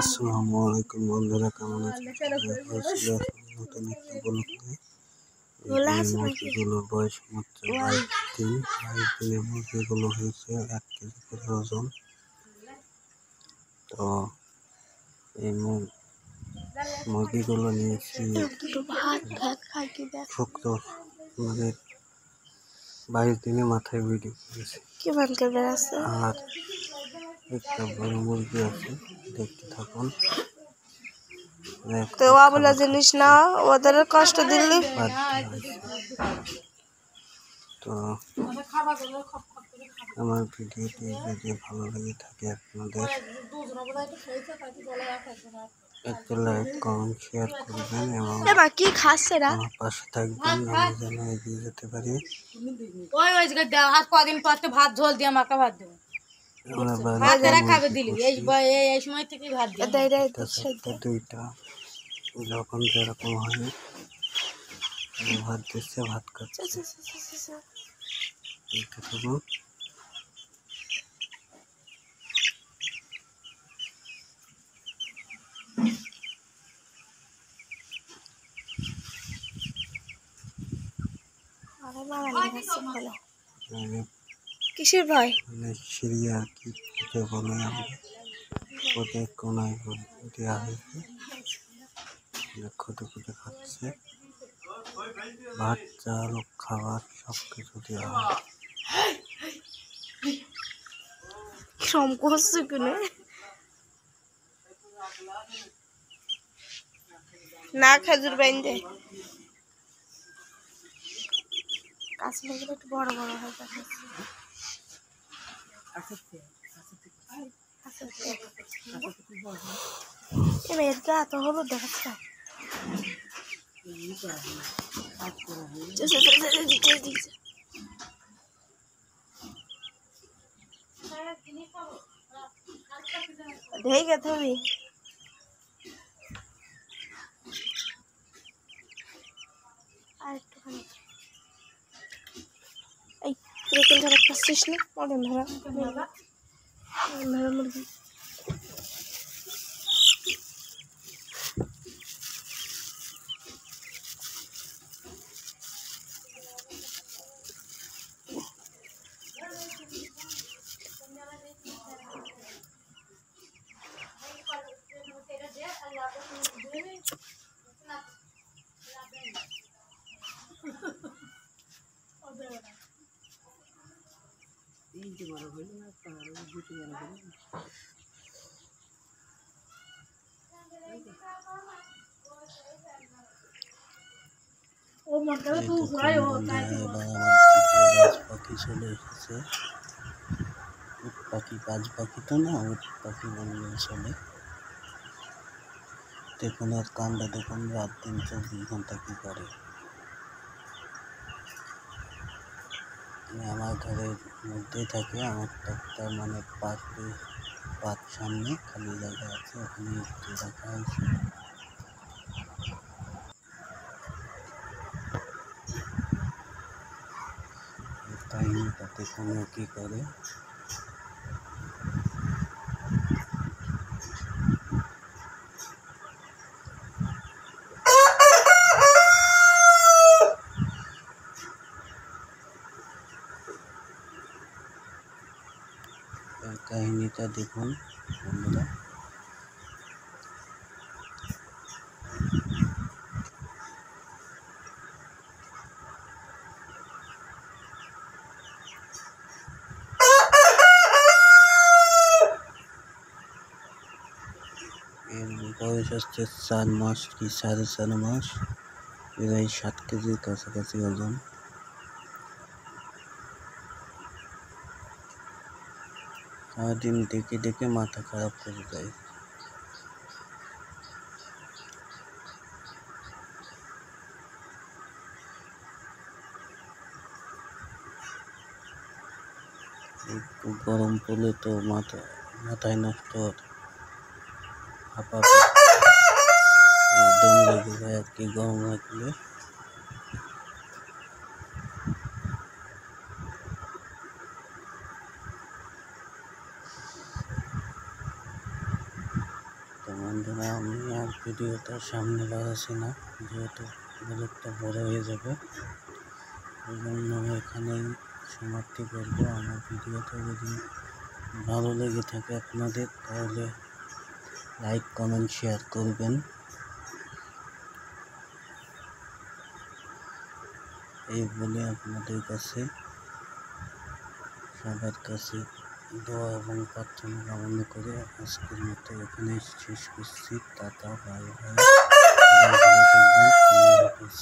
আসসালামু আলাইকুম বন্ধুরা, কেমন আছেন? নতুন একটা ব্লগ নিয়ে মুরগিগুলোর বয়স মাত্র 22 দিন। 22 দিনে মুরগিগুলো হয়েছে 1 কেজি করে ওজন। তো এই মুরগিগুলো নিয়েছি শুক্র মানে 22 দিনে মাথায় ভিডিও করেছি। আর একটা বড় মুরগি আছে, দেখতে থাকুন। তো বলা জিনিস না, ওদের কষ্ট দিলি। তো আমার ভিডিওটি যদি ভালো লেগে থাকে আপনাদের একটা লাইক, কমেন্ট, শেয়ার করবেন এবং কি খাচ্ছে না আমার পাশে থাকবেন, আমি যেন এগিয়ে যেতে পারি। কদিন পর ভাত ঝোল দিয়ে আমাকে ভাত দেবে, খাবে দিলি এই সময় থেকে ভাত দুইটা যখন যেরকম হয় ভাত দিচ্ছে, ভাত খাচ্ছে। কিসের ভয়? সিরিয়া কি বলে আমরা ওদের কোনায় দেওয়া হয়েছে, খুঁটে খুঁটে খাচ্ছে। ভাত, চাল, খাবার সব কিছু দেওয়া হয়। না খেজুর বাইন্দে কাছে লাগলে একটু বড় বড় হয়। এবার গা তো হলুদ দেখাচ্ছে। ঢেকে তুমি আর একটুখানি এই কিরকম ধরে খাচ্ছিস না মডেল ধরা মুরগি। পাখি চলে এসেছে। উট পাখি, বাজ পাখি তো না, উট পাখি বললে চলে। দেখুন আর কাণ্ডা দেখুন, রাত দিন 24 ঘন্টা কি করে। আমার ঘরের মধ্যেই থাকে, আমার তক্তার মানে পাঁচ সামনে খালি জায়গা আছে, ওখানে একটু রাখা হয়েছে। কাহিনীটা দেখুন কি করে। কাহিনীটা দেখুন বন্ধুরা। এর বয়স হচ্ছে 4 মাস কি 4.5 মাস। প্রায় 7 কেজির কাছাকাছি ওজন। সারাদিন ডেকে ডেকে মাথা খারাপ করে দেয়। একটু গরম পড়লে তো মাথায় নষ্ট হাঁপাবে, দম লেগে যায় আর কি গরম লাগলে। তো বন্ধুরা, আমি আর ভিডিওটা সামনে বাড়াচ্ছি না, যেহেতু অনেকটা বড় হয়ে যাবে। এই জন্য এখানেই সমাপ্তি করবো। আমার ভিডিওটা যদি ভালো লেগে থাকে আপনাদের, তাহলে লাইক কমেন্ট শেয়ার করবেন। এই বলে আপনাদের কাছে সবার কাছে দোয়া এবং প্রার্থনা কামনা করে আজকের মতো এখানেই শেষ করছি। টাটা, বাই বাই, ভালো থাকবেন, আল্লাহ হাফেজ।